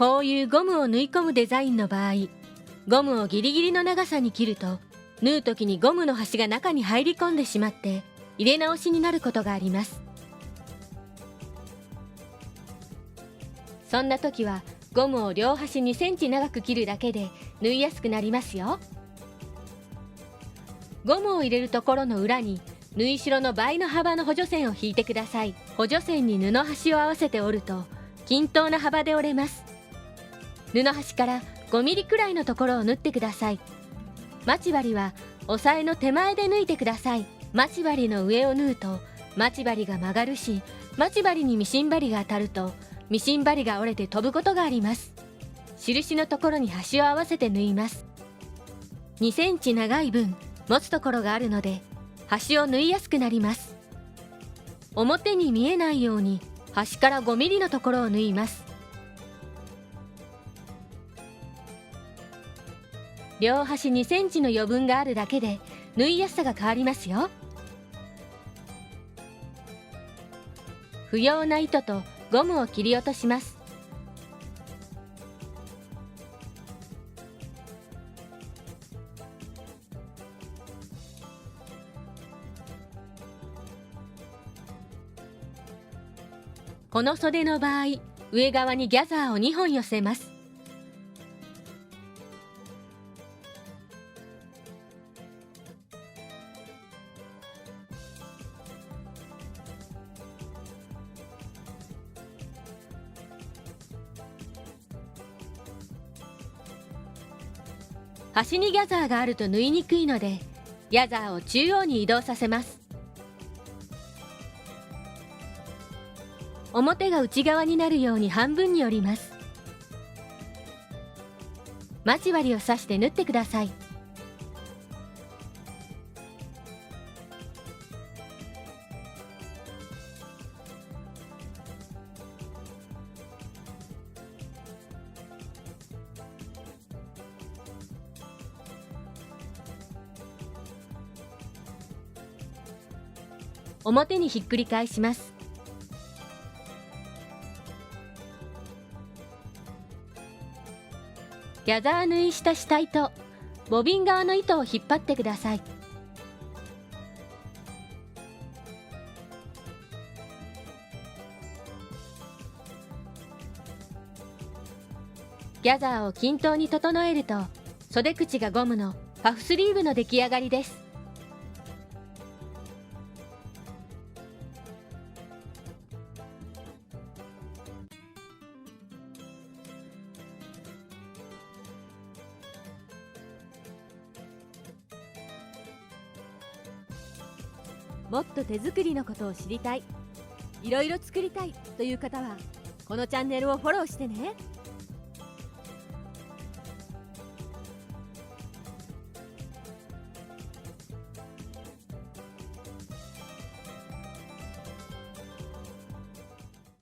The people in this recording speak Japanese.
こういうゴムを縫い込むデザインの場合、ゴムをギリギリの長さに切ると、縫う時にゴムの端が中に入り込んでしまって入れ直しになることがあります。そんな時はゴムを両端2センチ長く切るだけで縫いやすくなりますよ。ゴムを入れるところの裏に縫い代の倍の幅の補助線を引いてください。補助線に布端を合わせて折ると均等な幅で折れます。布端から5ミリくらいのところを縫ってください。待ち針は押さえの手前で抜いてください。待ち針の上を縫うと待ち針が曲がるし、待ち針にミシン針が当たるとミシン針が折れて飛ぶことがあります。印のところに端を合わせて縫います。2センチ長い分持つところがあるので端を縫いやすくなります。表に見えないように端から5ミリのところを縫います。両端2センチの余分があるだけで縫いやすさが変わりますよ。不要な糸とゴムを切り落とします。この袖の場合、上側にギャザーを2本寄せます。端にギャザーがあると縫いにくいので、ギャザーを中央に移動させます。表が内側になるように半分に折ります。待ち針を刺して縫ってください。表にひっくり返します。ギャザー縫いした下糸、ボビン側の糸を引っ張ってください。ギャザーを均等に整えると、袖口がゴムのパフスリーブの出来上がりです。もっと手作りのことを知りたい、いろいろ作りたいという方はこのチャンネルをフォローしてね。